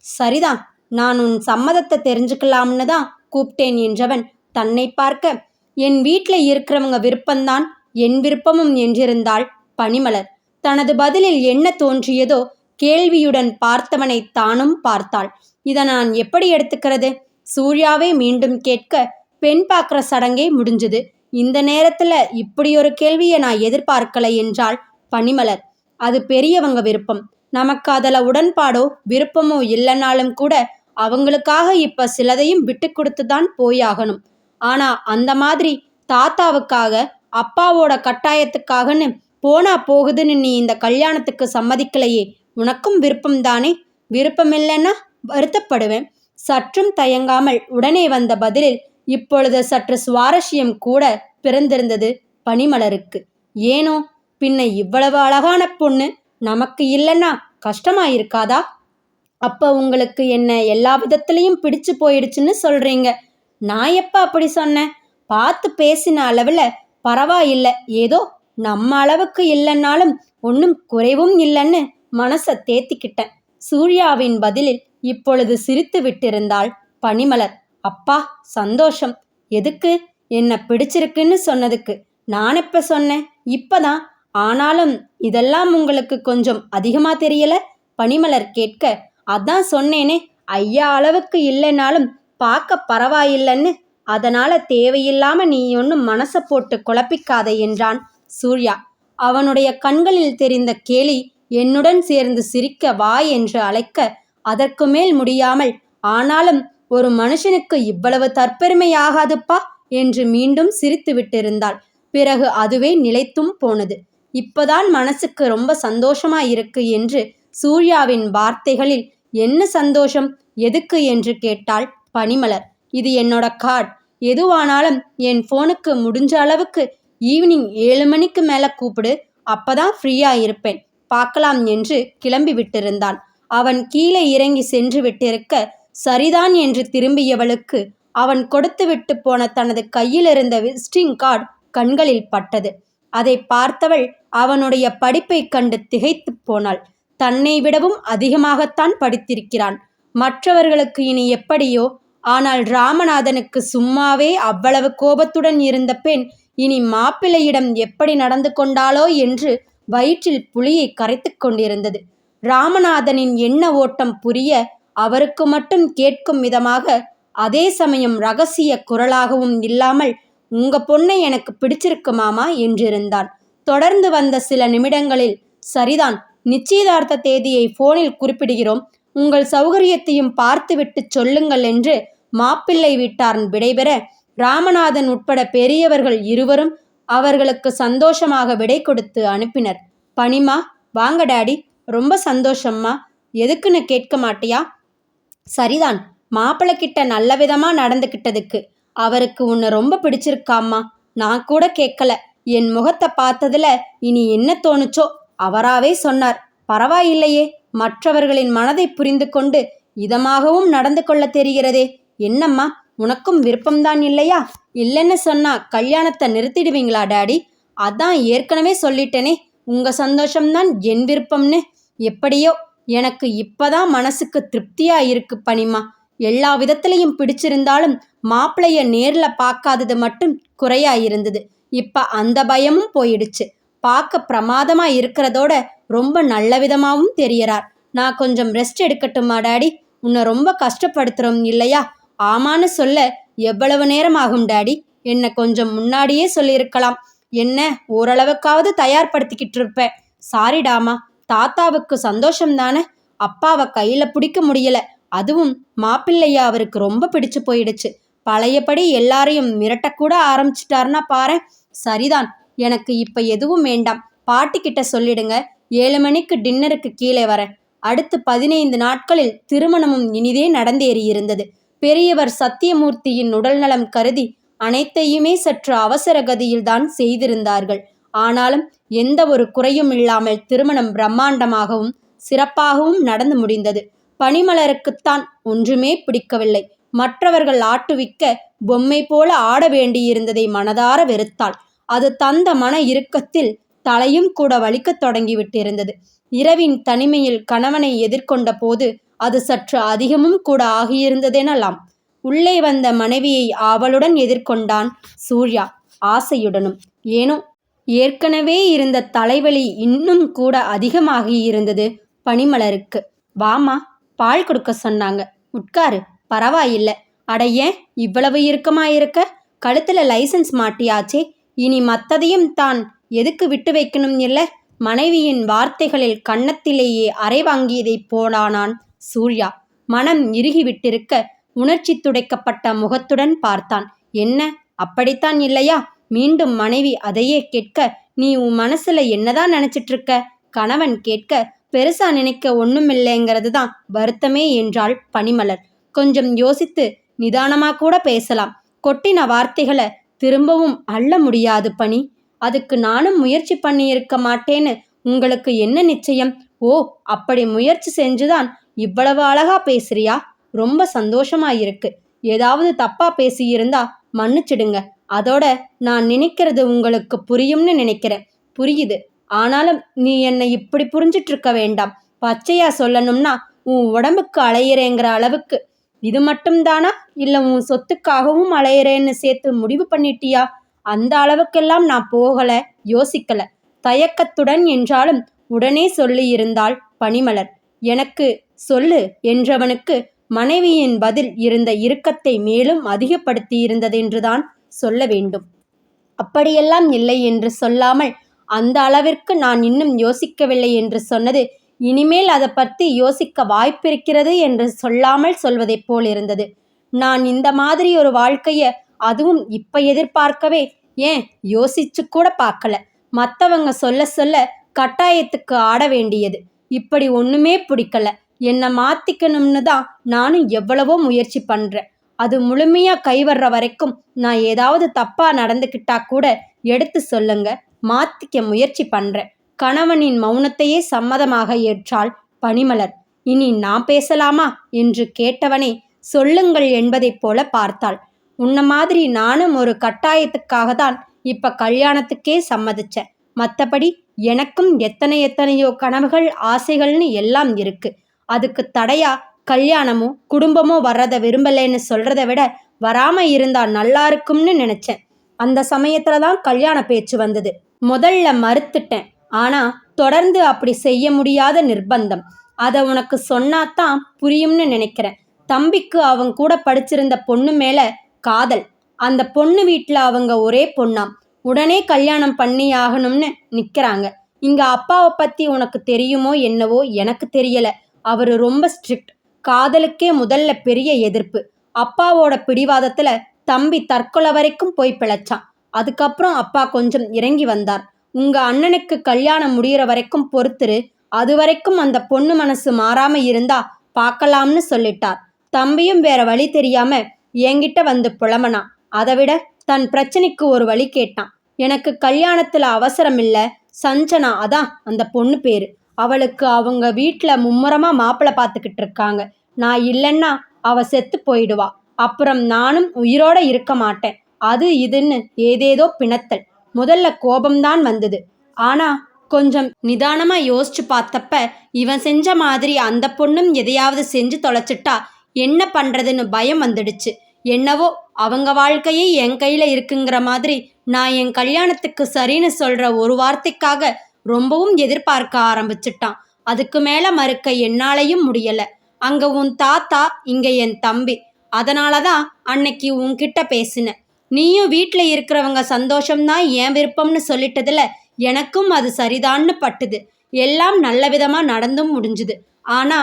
சரிதான், நான் உன் சம்மதத்தை தெரிஞ்சுக்கலாம்னு தான் கூப்பிட்டேன் என்றவன் தன்னை பார்க்க, என் வீட்டில் இருக்கிறவங்க விருப்பம்தான் என் விருப்பமும் என்றிருந்தாள் பனிமலர். தனது பதிலில் என்ன தோன்றியதோ கேள்வியுடன் பார்த்தவனை தானும் பார்த்தாள். இதை நான் எப்படி எடுத்துக்கிறது? சூர்யாவே மீண்டும் கேட்க, பெண் பார்க்குற சடங்கே முடிஞ்சுது. இந்த நேரத்தில் இப்படி ஒரு கேள்வியை நான் எதிர்பார்க்கலை என்றாள் பனிமலர். அது பெரியவங்க விருப்பம். நமக்கு அதில் உடன்பாடோ விருப்பமோ இல்லைனாலும் கூட அவங்களுக்காக இப்போ சிலதையும் விட்டு கொடுத்து தான் போயாகணும். ஆனால் அந்த மாதிரி தாத்தாவுக்காக, அப்பாவோட கட்டாயத்துக்காகன்னு போனா போகுதுன்னு நீ இந்த கல்யாணத்துக்கு சம்மதிக்கலையே. உனக்கும் விருப்பம்தானே? விருப்பமில்லைன்னா வருத்தப்படுவேன். சற்றும் தயங்காமல் உடனே வந்த பதிலில் இப்பொழுது சற்று சுவாரஸ்யம் கூட பிறந்திருந்தது பனிமலருக்கு. ஏனோ, பின்ன இவ்வளவு அழகான பொண்ணு நமக்கு இல்லைன்னா கஷ்டமாயிருக்காதா? அப்போ உங்களுக்கு என்ன எல்லா விதத்துலேயும் பிடிச்சு போயிடுச்சுன்னு சொல்கிறீங்க. நான் எப்போ அப்படி சொன்னேன்? பார்த்து பேசின அளவில் பரவாயில்லை, ஏதோ நம்ம அளவுக்கு இல்லைன்னாலும் ஒன்றும் குறைவும் இல்லைன்னு மனசை தேத்திக்கிட்டேன். சூர்யாவின் பதிலில் இப்பொழுது சிரித்து விட்டிருந்தாள் பனிமலர். அப்பா, சந்தோஷம். எதுக்கு? என்ன பிடிச்சிருக்குன்னு சொன்னதுக்கு. நான் எப்போ சொன்னேன்? இப்பதான். ஆனாலும் இதெல்லாம் உங்களுக்கு கொஞ்சம் அதிகமாக தெரியல? பனிமலர் கேட்க, அதான் சொன்னேனே, ஐயா அளவுக்கு இல்லைனாலும் பார்க்க பரவாயில்லைன்னு. அதனால தேவையில்லாம நீ ஒன்றும் மனசை போட்டு குழப்பிக்காத என்றான் சூர்யா. அவனுடைய கண்களில் தெரிந்த கேலி என்னுடன் சேர்ந்து சிரிக்க வா என்று அழைக்க, அதற்கு மேல் முடியாமல், ஆனாலும் ஒரு மனுஷனுக்கு இவ்வளவு தற்பெருமையாகாதுப்பா என்று மீண்டும் சிரித்து விட்டிருந்தாள். பிறகு அதுவே நிலைத்தும் போனது. இப்பதான் மனசுக்கு ரொம்ப சந்தோஷமா இருக்கு என்று சூர்யாவின் வார்த்தைகளில், என்ன சந்தோஷம், எதுக்கு என்று கேட்டாள் பனிமலர். இது என்னோட கார்டு. எதுவானாலும் என் ஃபோனுக்கு முடிஞ்ச அளவுக்கு ஈவினிங் 7 மணிக்கு மேலே கூப்பிடு. அப்பதான் ஃப்ரீயா இருப்பேன். பார்க்கலாம் என்று கிளம்பி விட்டிருந்தான். அவன் கீழே இறங்கி சென்று விட்டிருக்க, சரிதான் என்று திரும்பியவளுக்கு அவன் கொடுத்து விட்டு போன தனது கையில் இருந்த விசிட்டிங் கார்டு கண்களில் பட்டது. அதை பார்த்தவள் அவனுடைய படிப்பை கண்டு திகைத்து போனாள். தன்னை விடவும் அதிகமாகத்தான் படித்திருக்கிறான். மற்றவர்களுக்கு இனி எப்படியோ, ஆனால் ராமநாதனுக்கு சும்மாவே அவ்வளவு கோபத்துடன் இருந்த பெண் இனி மாப்பிள்ளையிடம் எப்படி நடந்து கொண்டாளோ என்று வயிற்றில் புளியை கரைத்து கொண்டிருந்தது. ராமநாதனின் எண்ண ஓட்டம் புரிய அவருக்கு மட்டும் கேட்கும் விதமாக, அதே சமயம் ரகசிய குரலாகவும் இல்லாமல், உங்க பொண்ணை எனக்கு பிடிச்சிருக்கு மாமா என்றிருந்தான். தொடர்ந்து வந்த சில நிமிடங்களில், சரிதான், நிச்சயதார்த்த தேதியை போனில் குறிப்பிடுகிறோம், உங்கள் சௌகரியத்தையும் பார்த்துவிட்டு சொல்லுங்கள் என்று மாப்பிள்ளை வீட்டார் விடைபெற, ராமநாதன் உட்பட பெரியவர்கள் இருவரும் அவர்களுக்கு சந்தோஷமாக விடை கொடுத்து அனுப்பினர். பனிமா, வாங்க டாடி. ரொம்ப சந்தோஷம்மா. எதுக்குன்னு கேட்க மாட்டியா? சரிதான், மாப்பிள்ளை கிட்ட நல்ல விதமாக நடந்துக்கிட்டதுக்கு. அவருக்கு உன்னை ரொம்ப பிடிச்சிருக்காம்மா. நான் கூட கேட்கல. என் முகத்தை பார்த்ததுல இனி என்ன தோணுச்சோ அவராவே சொன்னார். பரவாயில்லையே, மற்றவர்களின் மனதை புரிந்து கொண்டு இதமாகவும் நடந்து கொள்ள தெரிகிறதே. என்னம்மா, உனக்கும் விருப்பம்தான் இல்லையா? இல்லைன்னு சொன்னா கல்யாணத்தை நிறுத்திடுவீங்களா டாடி? அதான் ஏற்கனவே சொல்லிட்டேனே, உங்க சந்தோஷம்தான் என் விருப்பம்னு. எப்படியோ எனக்கு இப்பதான் மனசுக்கு திருப்தியா இருக்கு பனிமா. எல்லா விதத்திலையும் பிடிச்சிருந்தாலும் மாப்பிளைய நேர்ல பார்க்காதது மட்டும் குறையா இருந்தது. இப்ப அந்த பயமும் போயிடுச்சு. பார்க்க பிரமாதமா இருக்கிறதோட ரொம்ப நல்ல விதமாவும் தெரியறார். நான் கொஞ்சம் ரெஸ்ட் எடுக்கட்டுமா டாடி? உன்னை ரொம்ப கஷ்டப்படுத்துறோம் இல்லையா? ஆமான்னு சொல்ல எவ்வளவு நேரம் ஆகும் டாடி? என்னை கொஞ்சம் முன்னாடியே சொல்லியிருக்கலாம். என்ன ஓரளவுக்காவது தயார்படுத்திக்கிட்டு இருப்பேன். சாரிடாமா, தாத்தாவுக்கு சந்தோஷம் தானே? அப்பாவை கையில பிடிக்க முடியல. அதுவும் மாப்பிள்ளைய அவருக்கு ரொம்ப பிடிச்சு போயிடுச்சு. பழையபடி எல்லாரையும் மிரட்டக்கூட ஆரம்பிச்சிட்டாருன்னா பாரேன். சரிதான், எனக்கு இப்ப எதுவும் வேண்டாம். பாட்டிக்கிட்ட சொல்லிடுங்க, 7 மணிக்கு டின்னருக்கு கீழே வரேன். அடுத்து 15 நாட்களில் திருமணமும் இனிதே நடந்தேறியிருந்தது. பெரியவர் சத்தியமூர்த்தியின் உடல்நலம் கருதி அனைத்தையுமே சற்று அவசர கதியில்தான் செய்திருந்தார்கள். ஆனாலும் எந்த ஒரு குறையும் இல்லாமல் திருமணம் பிரம்மாண்டமாகவும் சிறப்பாகவும் நடந்து முடிந்தது. பனிமலருக்குத்தான் ஒன்றுமே பிடிக்கவில்லை. மற்றவர்கள் ஆட்டுவிக்க பொம்மை போல ஆட வேண்டியிருந்ததை மனதார வெறுத்தாள். அது தந்த மன இறுக்கத்தில் தலையும் கூட வலிக்கத் தொடங்கிவிட்டிருந்தது. இரவின் தனிமையில் கணவனை எதிர்கொண்ட போது அது சற்று அதிகமும் கூட ஆகியிருந்ததெனலாம். உள்ளே வந்த மனைவியை ஆவலுடன் எதிர்கொண்டான் சூர்யா, ஆசையுடனும். ஏனோ ஏற்கனவே இருந்த தலைவலி இன்னும் கூட அதிகமாகியிருந்தது பனிமலருக்கு. வாமா, பால் கொடுக்க சொன்னாங்க, உட்காரு. பரவாயில்லை. அட, ஏன் இவ்வளவு இறுக்கமாயிருக்க? கழுத்துல லைசன்ஸ் மாட்டியாச்சே, இனி மத்ததையும் தான் எதுக்கு விட்டு வைக்கணும் இல்லை? மனைவியின் வார்த்தைகளில் கன்னத்திலேயே அறை வாங்கியதைப் போலானான் சூர்யா. மனம் இறுகிவிட்டிருக்க உணர்ச்சி துடைக்கப்பட்ட முகத்துடன் பார்த்தான். என்ன, அப்படித்தான் இல்லையா? மீண்டும் மனைவி அதையே கேட்க, நீ உன் மனசுல என்னதான் நினைச்சிட்டு இருக்க? கணவன் கேட்க, பெருசா நினைக்க ஒண்ணுமில்லைங்கிறது தான் வருத்தமே என்றாள் பனிமலர். கொஞ்சம் யோசித்து நிதானமா கூட பேசலாம். கொட்டின வார்த்தைகளை திரும்பவும் அள்ள முடியாது பனி. அதுக்கு நானும் முயற்சி பண்ணியிருக்க மாட்டேன்னு உங்களுக்கு என்ன நிச்சயம்? ஓ, அப்படி முயற்சி செஞ்சுதான் இவ்வளவு அழகா பேசுறியா? ரொம்ப சந்தோஷமா இருக்கு. ஏதாவது தப்பா பேசியிருந்தா மன்னிச்சிடுங்க. அதோட நான் நினைக்கிறது உங்களுக்கு புரியும்னு நினைக்கிறேன். புரியுது. ஆனாலும் நீ என்னை இப்படி புரிஞ்சிட்டு இருக்க வேண்டாம். பச்சையா சொல்லணும்னா உன் உடம்புக்கு அலையிறேங்கிற அளவுக்கு. இது மட்டும்தானா? இல்லை உன் சொத்துக்காகவும் அலையிறேன்னு சேர்த்து முடிவு பண்ணிட்டியா? அந்த அளவுக்கெல்லாம் நான் போகல, யோசிக்கல. தயக்கத்துடன் என்றாலும் உடனே சொல்லியிருந்தாள் பனிமலர். எனக்கு சொல்லு என்றவனுக்கு மனைவியின் பதில் இருந்த இறுக்கத்தை மேலும் அதிகப்படுத்தியிருந்ததென்றுதான் சொல்ல வேண்டும். அப்படியெல்லாம் இல்லை என்று சொல்லாமல், அந்த அளவிற்கு நான் இன்னும் யோசிக்கவில்லை என்று சொன்னது இனிமேல் அதை பற்றி யோசிக்க வாய்ப்பிருக்கிறது என்று சொல்லாமல் சொல்வதைப் போல் இருந்தது. நான் இந்த மாதிரி ஒரு வாழ்க்கைய அதுவும் இப்ப எதிர்பார்க்கவே, ஏன் யோசிச்சு கூட பார்க்கல. மற்றவங்க சொல்ல சொல்ல கட்டாயத்துக்கு ஆட வேண்டியது. இப்படி ஒண்ணுமே பிடிக்கல. என்னை மாத்திக்கணும்னு தான் நானும் எவ்வளவோ முயற்சி பண்றேன். அது முழுமையா கைவர்ற வரைக்கும் நான் ஏதாவது தப்பா நடந்துக்கிட்டா கூட எடுத்து சொல்லுங்க, மாத்திக்க முயற்சி பண்றேன். கணவனின் மௌனத்தையே சம்மதமாக ஏற்றாள் பனிமலர். இனி நான் பேசலாமா என்று கேட்டவனை சொல்லுங்கள் என்பதைப் போல பார்த்தாள். உன்ன மாதிரி நானும் ஒரு கட்டாயத்துக்காக தான் இப்ப கல்யாணத்துக்கே சம்மதிச்சேன். மற்றபடி எனக்கும் எத்தனையோ கனவுகள் ஆசைகள்னு எல்லாம் இருக்கு. அதுக்கு தடையா கல்யாணமோ குடும்பமோ வர்றதை விரும்பலைன்னு சொல்றதை விட வராம இருந்தா நல்லா இருக்கும்னு நினைச்சேன். அந்த சமயத்துல தான் கல்யாண பேச்சு வந்தது. முதல்ல மறுத்துட்டேன். ஆனா தொடர்ந்து அப்படி செய்ய முடியாத நிர்பந்தம். அதை உனக்கு சொன்னாதான் புரியும்னு நினைக்கிறேன். தம்பிக்கு அவங்க கூட படிச்சிருந்த பொண்ணு மேல காதல். அந்த பொண்ணு வீட்டில் அவங்க ஒரே பொண்ணாம். உடனே கல்யாணம் பண்ணி ஆகணும்னு நிற்கிறாங்க. இங்க அப்பாவை பத்தி உனக்கு தெரியுமோ என்னவோ எனக்கு தெரியல. அவரு ரொம்ப ஸ்ட்ரிக்ட். காதலுக்கே முதல்ல பெரிய எதிர்ப்பு. அப்பாவோட பிடிவாதத்துல தம்பி தற்கொலை வரைக்கும் போய் பிழைச்சான். அதுக்கப்புறம் அப்பா கொஞ்சம் இறங்கி வந்தார். உங்க அண்ணனுக்கு கல்யாணம் முடிகிற வரைக்கும் பொறுத்துரு, அது வரைக்கும் அந்த பொண்ணு மனசு மாறாம இருந்தா பார்க்கலாம்னு சொல்லிட்டார். தம்பியும் வேற வழி தெரியாம என்கிட்ட வந்து புலம்பனா. அதை விட தன் பிரச்சனைக்கு ஒரு வழி கேட்டான். எனக்கு கல்யாணத்துல அவசரம் இல்ல. சஞ்சனா, அதான் அந்த பொண்ணு பேரு. அவளுக்கு அவங்க வீட்டில் மும்முரமாக மாப்பிள்ளை பார்த்துக்கிட்டு இருக்காங்க. நான் இல்லைன்னா அவ செத்து போயிடுவா. அப்புறம் நானும் உயிரோட இருக்க மாட்டேன். அது இதுன்னு ஏதேதோ பிணத்தல். முதல்ல கோபம்தான் வந்தது. ஆனா கொஞ்சம் நிதானமா யோசிச்சு பார்த்தப்ப இவன் செஞ்ச மாதிரி அந்த பொண்ணும் எதையாவது செஞ்சு தொலைச்சிட்டா என்ன பண்றதுன்னு பயம் வந்துடுச்சு. என்னவோ அவங்க வாழ்க்கையே என் கையில இருக்குங்கிற மாதிரி நான் என் கல்யாணத்துக்கு சரின்னு சொல்ற ஒரு வார்த்தைக்காக ரொம்பவும் எதிர்பார்க்க ஆரம்பிச்சிட்டான். அதுக்கு மேல மறுக்க என்னாலையும் முடியல. அங்க உன் தாத்தா, இங்க என் தம்பி. அதனாலதான் அன்னைக்கு உன்கிட்ட பேசினேன். நீயும் வீட்டில் இருக்கிறவங்க சந்தோஷம்தான் என் விருப்பம்னு சொல்லிட்டதுல எனக்கும் அது சரிதான்னு பட்டுது. எல்லாம் நல்ல விதமா நடந்தும் முடிஞ்சுது. ஆனா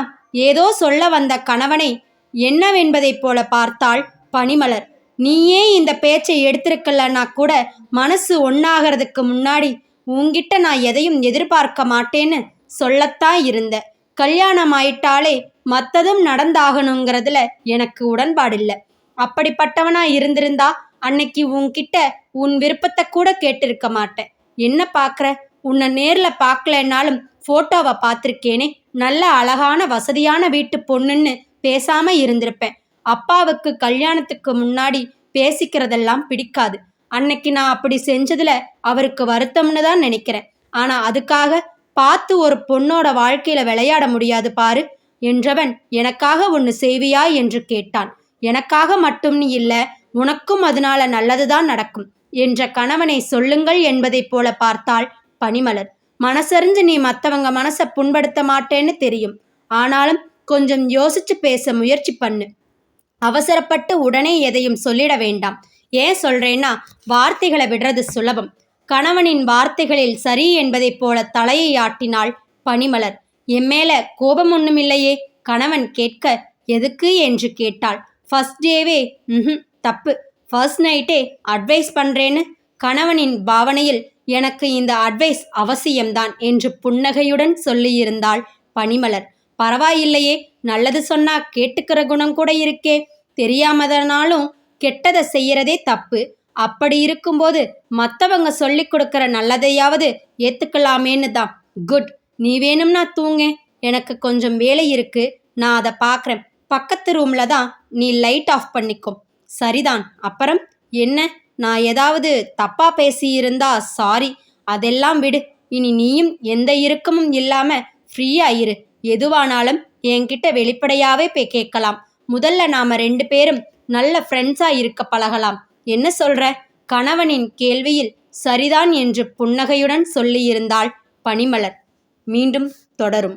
ஏதோ சொல்ல வந்த கணவனை என்னவென்பதைப் போல பார்த்தாள் பனிமலர். நீயே இந்த பேச்சை எடுத்திருக்கலன்னா கூட மனசு ஒன்னாகிறதுக்கு முன்னாடி உன்கிட்ட நான் எதையும் எதிர்பார்க்க மாட்டேன்னு சொல்லத்தான் இருந்த. கல்யாணம் ஆயிட்டாலே மற்றதும் நடந்தாகணுங்கிறதுல எனக்கு உடன்பாடில்லை. அப்படிப்பட்டவனா இருந்திருந்தா அன்னைக்கு உன்கிட்ட உன் விருப்பத்தை கூட கேட்டிருக்க மாட்டேன். என்ன பார்க்குற? உன்னை நேரில் பார்க்கலன்னாலும் ஃபோட்டோவை பார்த்துருக்கேனே, நல்ல அழகான வசதியான வீட்டு பொண்ணுன்னு பேசாம இருந்திருப்பேன். அப்பாவுக்கு கல்யாணத்துக்கு முன்னாடி பேசிக்கிறதெல்லாம் பிடிக்காது. அன்னைக்கு நான் அப்படி செஞ்சதுல அவருக்கு வருத்தம்னு தான் நினைக்கிறேன். ஆனா அதுக்காக பார்த்து ஒரு பொண்ணோட வாழ்க்கையில விளையாட முடியாது பாரு என்றவன் எனக்காக ஒன்று செய்வியா என்று கேட்டான். எனக்காக மட்டும் இல்ல, உனக்கும் அதனால நல்லதுதான் நடக்கும் என்ற கணவனை சொல்லுங்கள் என்பதைப் போல பார்த்தாள் பனிமலர். மனசறிஞ்சு நீ மற்றவங்க மனசை புண்படுத்த மாட்டேன்னு தெரியும். ஆனாலும் கொஞ்சம் யோசிச்சு பேச முயற்சி பண்ணு. அவசரப்பட்டு உடனே எதையும் சொல்லிட வேண்டாம். ஏன் சொல்றேன்னா, வார்த்தைகளை விடுறது சுலபம். கணவனின் வார்த்தைகளில் சரி என்பதைப் போல தலையை ஆட்டினாள் பனிமலர். என் மேல கோபம் ஒண்ணுமில்லையே? கணவன் கேட்க, எதுக்கு என்று கேட்டாள். ஃபர்ஸ்ட் டேவே தப்பு. ஃபர்ஸ்ட் நைட்டே அட்வைஸ் பண்றேன்னு. கணவனின் பாவனையில் எனக்கு இந்த அட்வைஸ் அவசியம்தான் என்று புன்னகையுடன் சொல்லியிருந்தாள் பனிமலர். பரவாயில்லையே, நல்லது சொன்னா கேட்டுக்கிற குணம் கூட இருக்கே. தெரியாமதனாலும் கெட்டதை செய்யறதே தப்பு. அப்படி இருக்கும்போது மற்றவங்க சொல்லி கொடுக்குற நல்லதையாவது ஏத்துக்கலாமேன்னு தான். குட். நீ வேணும்னா தூங்க. எனக்கு கொஞ்சம் வேலை இருக்கு, நான் அதை பார்க்குறேன். பக்கத்து ரூம்ல தான், நீ லைட் ஆஃப் பண்ணிக்கும். சரிதான். அப்புறம் என்ன? நான் ஏதாவது தப்பா பேசியிருந்தா சாரி. அதெல்லாம் விடு. இனி நீயும் எந்த இறுக்கமும் இல்லாம ஃப்ரீயா இரு. எதுவானாலும் என்கிட்ட வெளிப்படையாவே கேட்கலாம். முதல்ல நாம 2 பேரும் நல்ல ஃப்ரெண்ட்ஸா இருக்க பழகலாம். என்ன சொல்ற? கணவனின் கேள்வியில் சரிதான் என்று புன்னகையுடன் சொல்லியிருந்தாள் பனிமலர். மீண்டும் தொடரும்.